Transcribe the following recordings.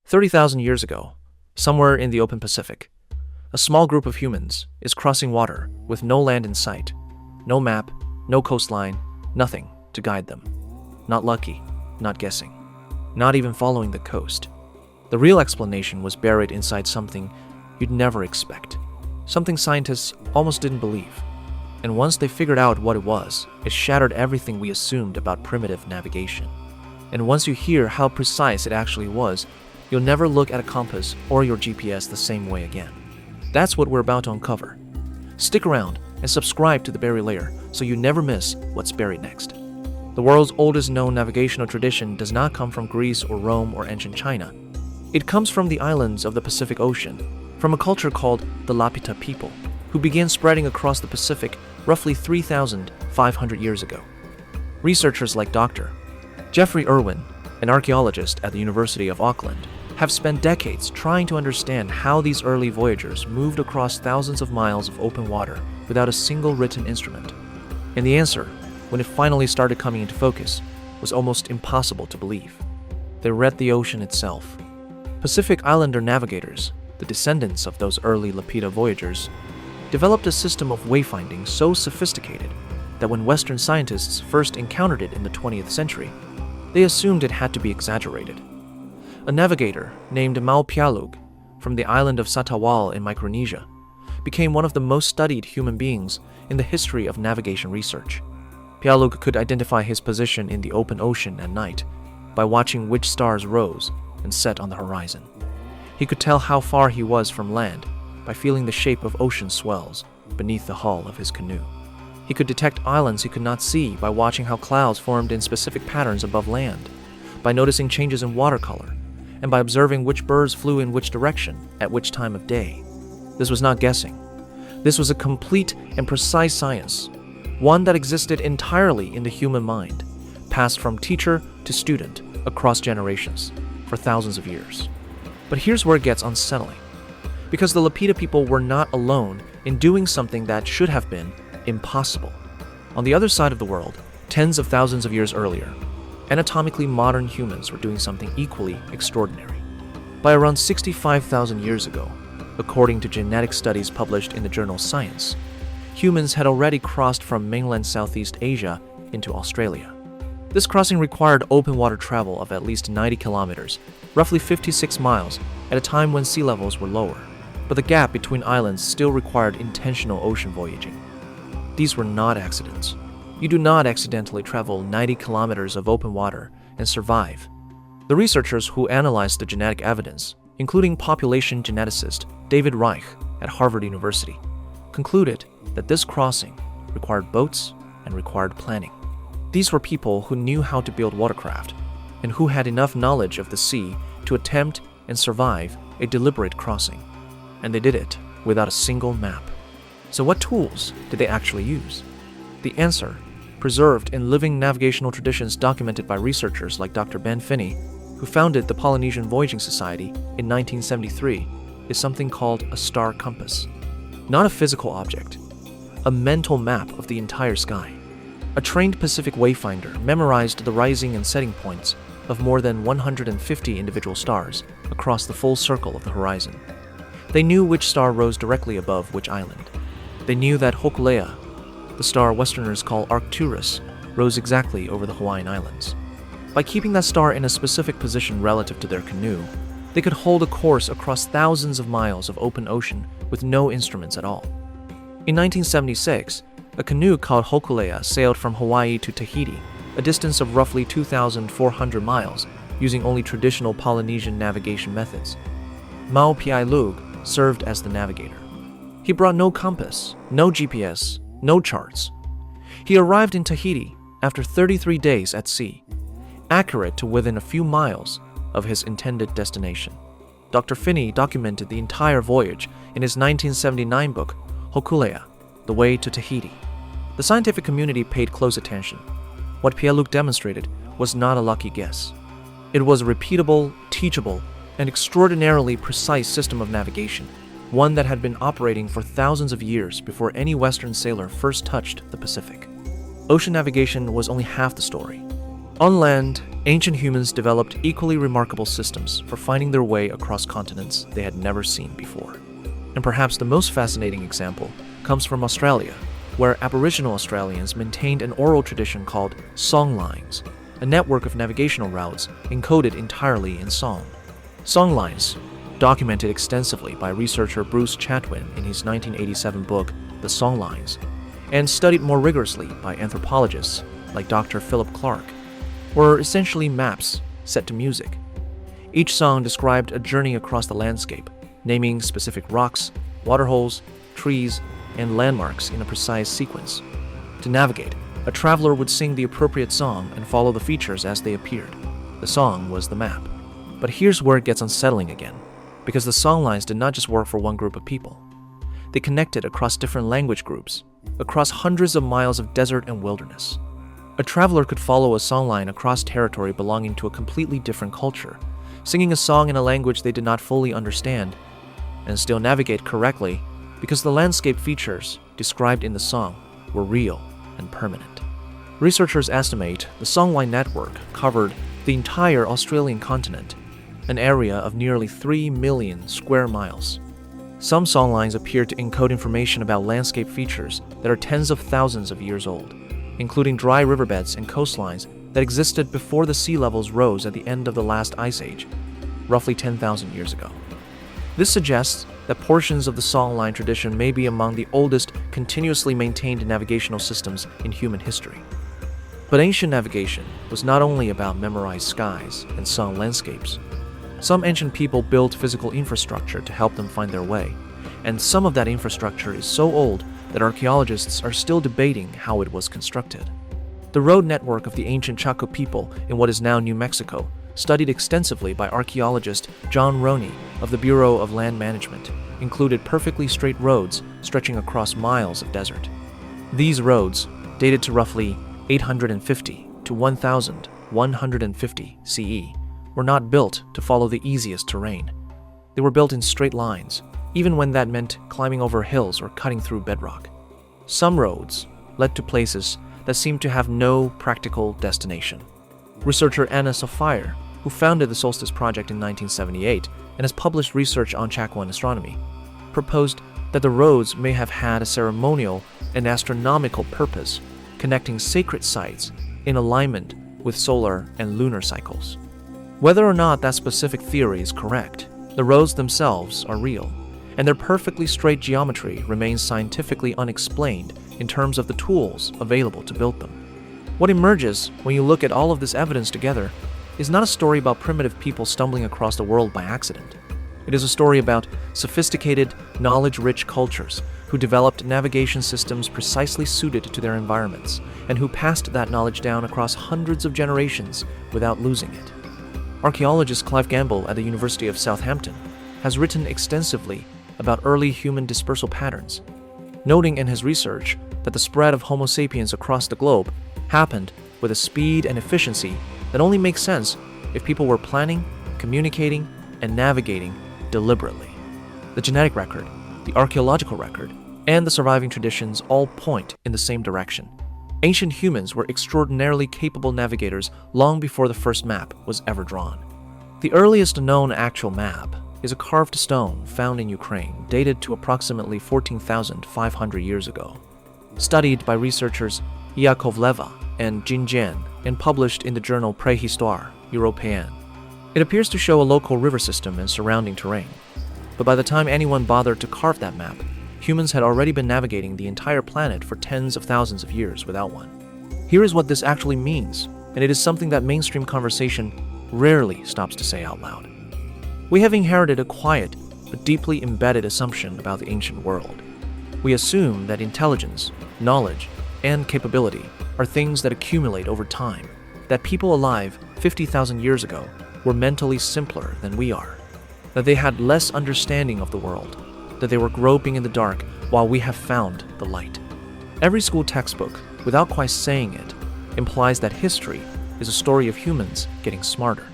30,000 years ago, somewhere in the open Pacific, a small group of humans is crossing water with no land in sight, no map, no coastline, nothing to guide them. Not lucky, not guessing, not even following the coast. The real explanation was buried inside something you'd never expect, something scientists almost didn't believe. And once they figured out what it was, it shattered everything we assumed about primitive navigation. And once you hear how precise it actually was, you'll never look at a compass or your GPS the same way again. That's what we're about to uncover. Stick around and subscribe to The Buried Layer so you never miss what's buried next. The world's oldest known navigational tradition does not come from Greece or Rome or ancient China. It comes from the islands of the Pacific Ocean, from a culture called the Lapita people, who began spreading across the Pacific roughly 3,500 years ago. Researchers like Dr. Jeffrey Irwin, an archaeologist at the University of Auckland, have spent decades trying to understand how these early voyagers moved across thousands of miles of open water without a single written instrument. And the answer, when it finally started coming into focus, was almost impossible to believe. They read the ocean itself. Pacific Islander navigators, the descendants of those early Lapita voyagers, developed a system of wayfinding so sophisticated that when Western scientists first encountered it in the 20th century, they assumed it had to be exaggerated. A navigator named Pialug from the island of Satawal in Micronesia became one of the most studied human beings in the history of navigation research. Pialug could identify his position in the open ocean at night by watching which stars rose and set on the horizon. He could tell how far he was from land by feeling the shape of ocean swells beneath the hull of his canoe. He could detect islands he could not see by watching how clouds formed in specific patterns above land, by noticing changes in water color, and by observing which birds flew in which direction at which time of day. This was not guessing. This was a complete and precise science, one that existed entirely in the human mind, passed from teacher to student across generations for thousands of years. But here's where it gets unsettling. Because the Lapita people were not alone in doing something that should have been impossible. On the other side of the world, tens of thousands of years earlier, anatomically modern humans were doing something equally extraordinary. By around 65,000 years ago, according to genetic studies published in the journal Science, humans had already crossed from mainland Southeast Asia into Australia. This crossing required open water travel of at least 90 kilometers, roughly 56 miles, at a time when sea levels were lower. But the gap between islands still required intentional ocean voyaging. These were not accidents. You do not accidentally travel 90 kilometers of open water and survive. The researchers who analyzed the genetic evidence, including population geneticist David Reich at Harvard University, concluded that this crossing required boats and required planning. These were people who knew how to build watercraft and who had enough knowledge of the sea to attempt and survive a deliberate crossing. And they did it without a single map. So what tools did they actually use? The answer, preserved in living navigational traditions documented by researchers like Dr. Ben Finney, who founded the Polynesian Voyaging Society in 1973, is something called a star compass. Not a physical object, a mental map of the entire sky. A trained Pacific wayfinder memorized the rising and setting points of more than 150 individual stars across the full circle of the horizon. They knew which star rose directly above which island. They knew that Hokulea, the star Westerners call Arcturus, rose exactly over the Hawaiian Islands. By keeping that star in a specific position relative to their canoe, they could hold a course across thousands of miles of open ocean with no instruments at all. In 1976, a canoe called Hokulea sailed from Hawaii to Tahiti, a distance of roughly 2,400 miles, using only traditional Polynesian navigation methods. Pialug served as the navigator. He brought no compass, no GPS, no charts. He arrived in Tahiti after 33 days at sea, accurate to within a few miles of his intended destination. Dr. Finney documented the entire voyage in his 1979 book, Hokulea, The Way to Tahiti. The scientific community paid close attention. What Pialug demonstrated was not a lucky guess. It was a repeatable, teachable, and extraordinarily precise system of navigation, one that had been operating for thousands of years before any Western sailor first touched the Pacific. Ocean navigation was only half the story. On land, Ancient humans developed equally remarkable systems for finding their way across continents they had never seen before. And perhaps the most fascinating example comes from Australia, where Aboriginal Australians maintained an oral tradition called songlines, a network of navigational routes encoded entirely in song. Songlines, documented extensively by researcher Bruce Chatwin in his 1987 book, The Songlines, and studied more rigorously by anthropologists like Dr. Philip Clark, were essentially maps set to music. Each song described a journey across the landscape, naming specific rocks, waterholes, trees, and landmarks in a precise sequence. To navigate, a traveler would sing the appropriate song and follow the features as they appeared. The song was the map. But here's where it gets unsettling again, because the songlines did not just work for one group of people. They connected across different language groups, across hundreds of miles of desert and wilderness. A traveler could follow a songline across territory belonging to a completely different culture, singing a song in a language they did not fully understand, and still navigate correctly because the landscape features described in the song were real and permanent. Researchers estimate the songline network covered the entire Australian continent, an area of nearly 3 million square miles. Some songlines appear to encode information about landscape features that are tens of thousands of years old, including dry riverbeds and coastlines that existed before the sea levels rose at the end of the last ice age, roughly 10,000 years ago. This suggests that portions of the songline tradition may be among the oldest continuously maintained navigational systems in human history. But ancient navigation was not only about memorized skies and sung landscapes. Some ancient people built physical infrastructure to help them find their way, and some of that infrastructure is so old that archaeologists are still debating how it was constructed. The road network of the ancient Chaco people in what is now New Mexico, studied extensively by archaeologist John Roney of the Bureau of Land Management, included perfectly straight roads stretching across miles of desert. These roads, dated to roughly 850 to 1150 CE, were not built to follow the easiest terrain. They were built in straight lines, even when that meant climbing over hills or cutting through bedrock. Some roads led to places that seemed to have no practical destination. Researcher Anna Sophia, who founded the Solstice Project in 1978 and has published research on Chacoan astronomy, proposed that the roads may have had a ceremonial and astronomical purpose, connecting sacred sites in alignment with solar and lunar cycles. Whether or not that specific theory is correct, the roads themselves are real, and their perfectly straight geometry remains scientifically unexplained in terms of the tools available to build them. What emerges when you look at all of this evidence together is not a story about primitive people stumbling across the world by accident. It is a story about sophisticated, knowledge-rich cultures who developed navigation systems precisely suited to their environments and who passed that knowledge down across hundreds of generations without losing it. Archaeologist Clive Gamble at the University of Southampton has written extensively about early human dispersal patterns, noting in his research that the spread of Homo sapiens across the globe happened with a speed and efficiency that only makes sense if people were planning, communicating, and navigating deliberately. The genetic record, the archaeological record, and the surviving traditions all point in the same direction. Ancient humans were extraordinarily capable navigators long before the first map was ever drawn. The earliest known actual map is a carved stone found in Ukraine, dated to approximately 14,500 years ago. Studied by researchers Yakovleva and Jin Jian and published in the journal Prehistoric European. It appears to show a local river system and surrounding terrain. But by the time anyone bothered to carve that map, humans had already been navigating the entire planet for tens of thousands of years without one. Here is what this actually means, and it is something that mainstream conversation rarely stops to say out loud. We have inherited a quiet but deeply embedded assumption about the ancient world. We assume that intelligence, knowledge, and capability are things that accumulate over time, that people alive 50,000 years ago were mentally simpler than we are, that they had less understanding of the world, that they were groping in the dark while we have found the light. Every school textbook, without quite saying it, implies that history is a story of humans getting smarter.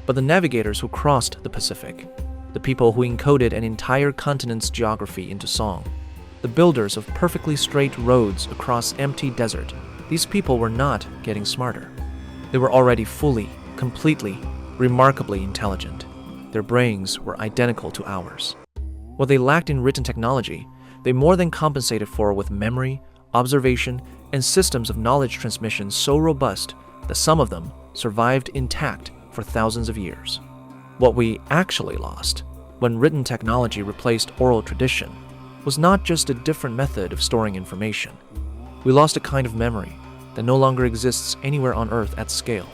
But the navigators who crossed the Pacific, the people who encoded an entire continent's geography into song, the builders of perfectly straight roads across empty desert, these people were not getting smarter. They were already fully, completely, remarkably intelligent. Their brains were identical to ours. What they lacked in written technology, they more than compensated for with memory, observation, and systems of knowledge transmission so robust that some of them survived intact for thousands of years. What we actually lost, when written technology replaced oral tradition, was not just a different method of storing information. We lost a kind of memory that no longer exists anywhere on Earth at scale,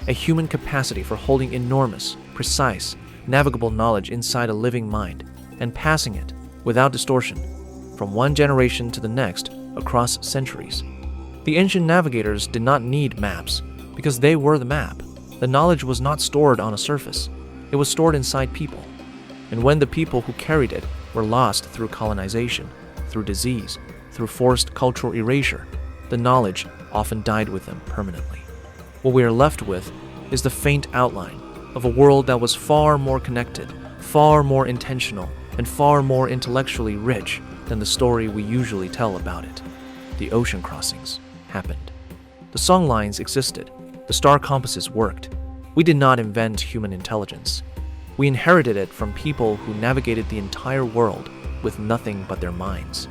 a human capacity for holding enormous, precise, navigable knowledge inside a living mind and passing it, without distortion, from one generation to the next across centuries. The ancient navigators did not need maps because they were the map. The knowledge was not stored on a surface. It was stored inside people. And when the people who carried it were lost through colonization, through disease, through forced cultural erasure, the knowledge often died with them permanently. What we are left with is the faint outline of a world that was far more connected, far more intentional, and far more intellectually rich than the story we usually tell about it. The ocean crossings happened. The songlines existed. The star compasses worked. We did not invent human intelligence. We inherited it from people who navigated the entire world with nothing but their minds.